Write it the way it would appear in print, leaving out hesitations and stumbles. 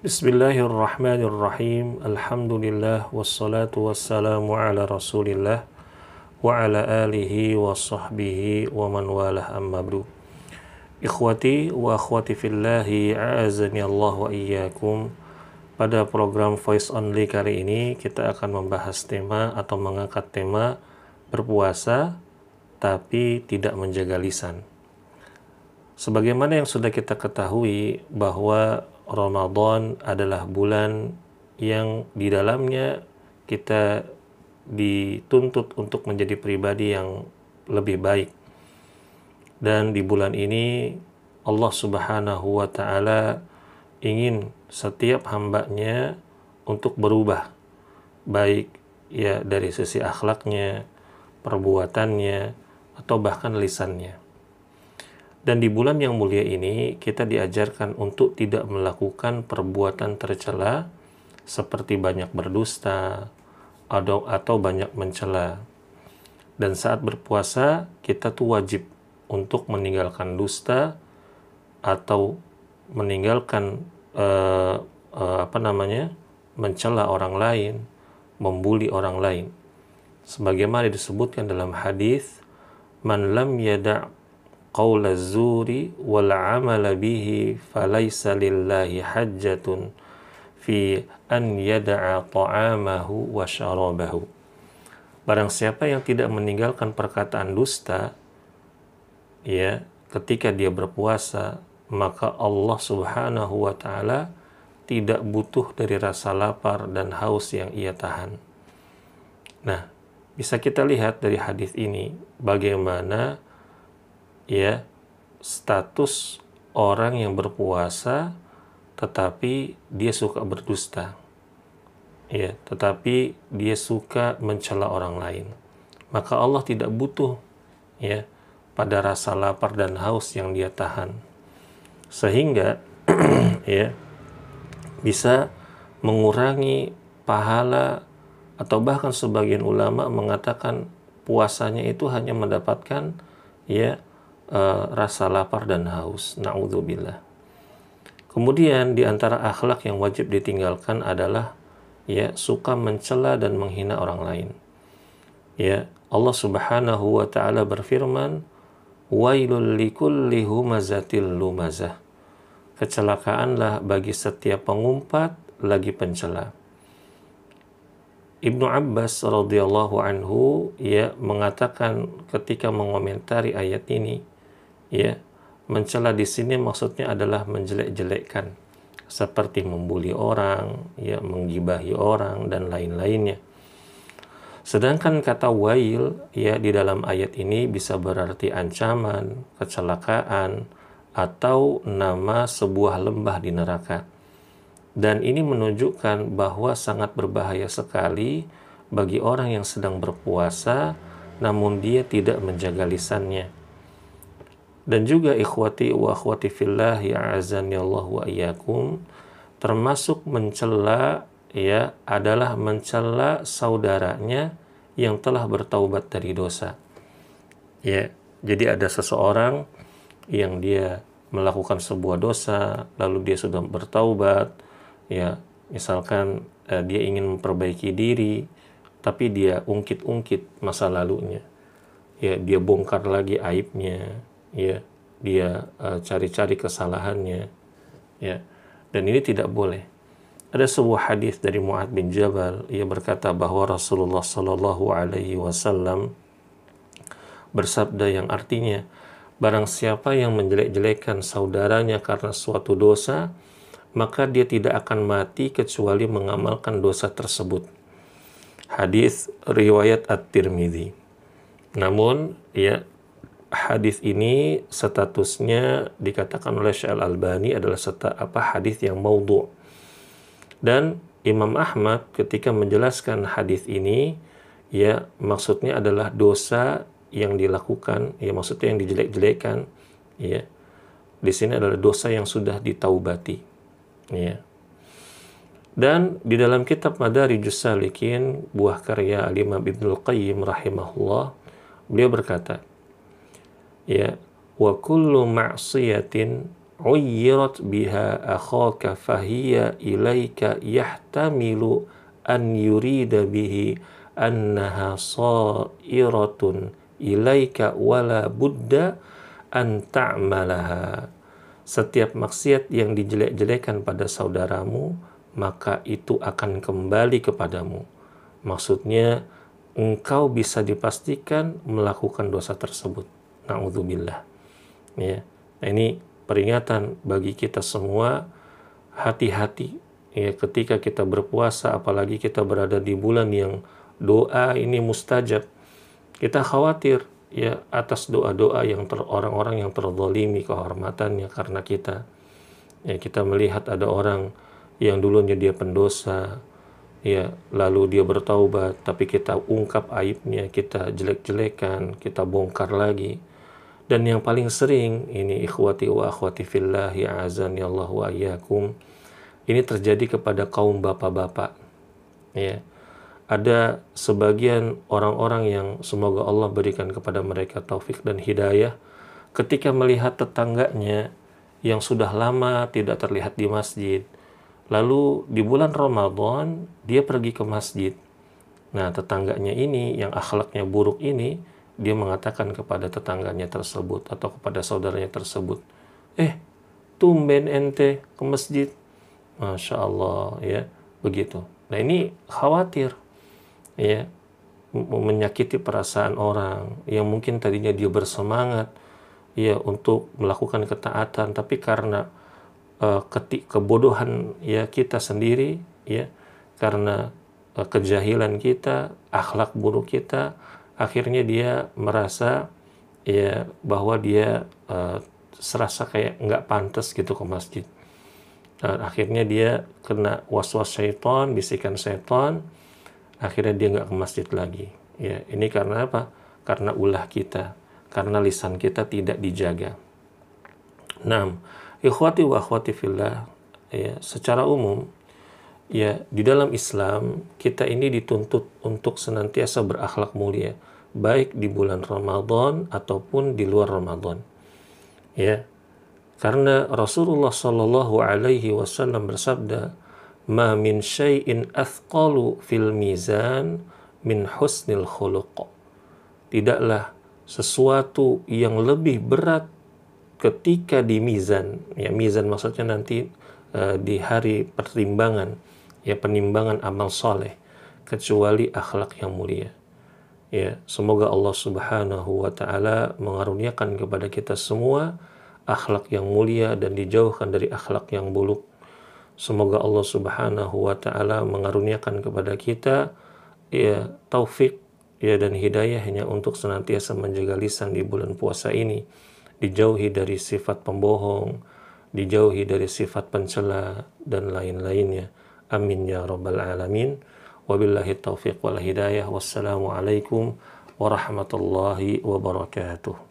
Bismillahirrahmanirrahim. Alhamdulillah wassalatu wassalamu ala Rasulillah wa ala alihi wa sahbihi wa man walah amma ba'du. Ikhwati wa akhwati fillahi, a'azani Allah wa iyyakum. Pada program Voice Only kali ini kita akan membahas tema atau mengangkat tema berpuasa tapi tidak menjaga lisan. Sebagaimana yang sudah kita ketahui bahwa Ramadan adalah bulan yang di dalamnya kita dituntut untuk menjadi pribadi yang lebih baik. Dan di bulan ini Allah Subhanahu wa Ta'ala ingin setiap hambanya untuk berubah, baik ya dari sisi akhlaknya, perbuatannya, atau bahkan lisannya. Dan di bulan yang mulia ini kita diajarkan untuk tidak melakukan perbuatan tercela seperti banyak berdusta atau banyak mencela. Dan saat berpuasa kita tuh wajib untuk meninggalkan dusta atau meninggalkan mencela orang lain, membuli orang lain. Sebagaimana disebutkan dalam hadis, man lam yada' qaula zuri wal amala bihi falaysa lillahi hajjatun fi an yada'a ta'amahu wa syarabahu. Barang siapa yang tidak meninggalkan perkataan dusta ya ketika dia berpuasa, maka Allah Subhanahu wa Ta'ala tidak butuh dari rasa lapar dan haus yang ia tahan. Nah, bisa kita lihat dari hadis ini bagaimana ya status orang yang berpuasa tetapi dia suka berdusta, ya, tetapi dia suka mencela orang lain, maka Allah tidak butuh ya pada rasa lapar dan haus yang dia tahan, sehingga ya bisa mengurangi pahala, atau bahkan sebagian ulama mengatakan puasanya itu hanya mendapatkan ya rasa lapar dan haus. Na'udzubillah. Kemudian di antara akhlak yang wajib ditinggalkan adalah ya suka mencela dan menghina orang lain. Ya, Allah Subhanahu wa Ta'ala berfirman, wailul likulli humazatil lumazah. Kecelakaanlah bagi setiap pengumpat lagi pencela. Ibnu Abbas radhiyallahu anhu ya mengatakan ketika mengomentari ayat ini, ya, mencela di sini maksudnya adalah menjelek-jelekkan, seperti membuli orang, ya, menggibahi orang dan lain-lainnya. Sedangkan kata wail ya di dalam ayat ini bisa berarti ancaman, kecelakaan, atau nama sebuah lembah di neraka. Dan ini menunjukkan bahwa sangat berbahaya sekali bagi orang yang sedang berpuasa namun dia tidak menjaga lisannya. Dan juga ikhwati wa akhwati fillah ya azani Allah wa iyyakum, termasuk mencela ya adalah mencela saudaranya yang telah bertaubat dari dosa. Ya, jadi ada seseorang yang dia melakukan sebuah dosa lalu dia sudah bertaubat, ya, misalkan dia ingin memperbaiki diri tapi dia ungkit-ungkit masa lalunya. Ya, dia bongkar lagi aibnya, ya, dia cari-cari kesalahannya, ya, dan ini tidak boleh. Ada sebuah hadis dari Mu'adz bin Jabal, ia berkata bahwa Rasulullah Shallallahu Alaihi Wasallam bersabda yang artinya, barang siapa yang menjelek-jelekan saudaranya karena suatu dosa, maka dia tidak akan mati kecuali mengamalkan dosa tersebut. Hadis riwayat At-Tirmidzi. Namun ya hadis ini statusnya dikatakan oleh Syekh Al-Albani adalah hadis yang maudhu'. Dan Imam Ahmad ketika menjelaskan hadis ini ya maksudnya adalah dosa yang dilakukan, ya maksudnya yang dijelek-jelekan, ya. Di sini adalah dosa yang sudah ditaubati, ya. Dan di dalam kitab Madarijus Salikin, buah karya Al-Imam Ibnul Qayyim rahimahullah, beliau berkata, ya, wa kullu ma'siyatin uyyirat biha akhaka fahiya ilaika yahtamilu an yurida bihi annaha sa'iratun ilaika wala budda an ta'malaha. Setiap maksiat yang dijelek-jelekan pada saudaramu, maka itu akan kembali kepadamu. Maksudnya, engkau bisa dipastikan melakukan dosa tersebut. Na'udzubillah. Ya. Nah, ini peringatan bagi kita semua, hati-hati ya ketika kita berpuasa, apalagi kita berada di bulan yang doa ini mustajab. Kita khawatir ya atas doa-doa yang orang-orang yang terzalimi kehormatannya karena kita. Ya, kita melihat ada orang yang dulunya dia pendosa, ya, lalu dia bertaubat, tapi kita ungkap aibnya, kita jelek-jelekan, kita bongkar lagi. Dan yang paling sering ini ikhwati wa akhwati fillah ya azan ya Allah wa iyyakum, ini terjadi kepada kaum bapak-bapak. Ya. Ada sebagian orang-orang yang semoga Allah berikan kepada mereka taufik dan hidayah, ketika melihat tetangganya yang sudah lama tidak terlihat di masjid, lalu di bulan Ramadan dia pergi ke masjid. Nah, tetangganya ini yang akhlaknya buruk ini, dia mengatakan kepada tetangganya tersebut atau kepada saudaranya tersebut, tumben ente ke masjid. Masya Allah, ya, begitu. Nah, ini khawatir, ya, menyakiti perasaan orang yang mungkin tadinya dia bersemangat, ya, untuk melakukan ketaatan, tapi karena kebodohan ya kita sendiri, ya, karena kejahilan kita, akhlak buruk kita, akhirnya dia merasa ya bahwa dia serasa kayak nggak pantas gitu ke masjid. Dan akhirnya dia kena waswas syaitan, bisikan syaitan, akhirnya dia nggak ke masjid lagi. Ya, ini karena apa? Karena ulah kita, karena lisan kita tidak dijaga. Nah, ikhwati wa akhwati fillah, ya, secara umum, ya, di dalam Islam kita ini dituntut untuk senantiasa berakhlak mulia, baik di bulan Ramadan ataupun di luar Ramadan. Ya, karena Rasulullah Shallallahu Alaihi Wasallam bersabda, "Ma min syai'in athqalu fil mizan min husnil khuluq." Tidaklah sesuatu yang lebih berat ketika di mizan. Ya, mizan maksudnya nanti di hari pertimbangan, ya, penimbangan amal soleh, kecuali akhlak yang mulia. Ya, semoga Allah Subhanahu wa taala mengaruniakan kepada kita semua akhlak yang mulia dan dijauhkan dari akhlak yang buruk. Semoga Allah Subhanahu wa taala mengaruniakan kepada kita ya taufik ya dan hidayah hanya untuk senantiasa menjaga lisan di bulan puasa ini, dijauhi dari sifat pembohong, dijauhi dari sifat pencela dan lain-lainnya. Amin ya rabbal alamin. Wabillahi taufiq wal hidayah. Wassalamualaikum warahmatullahi wabarakatuh.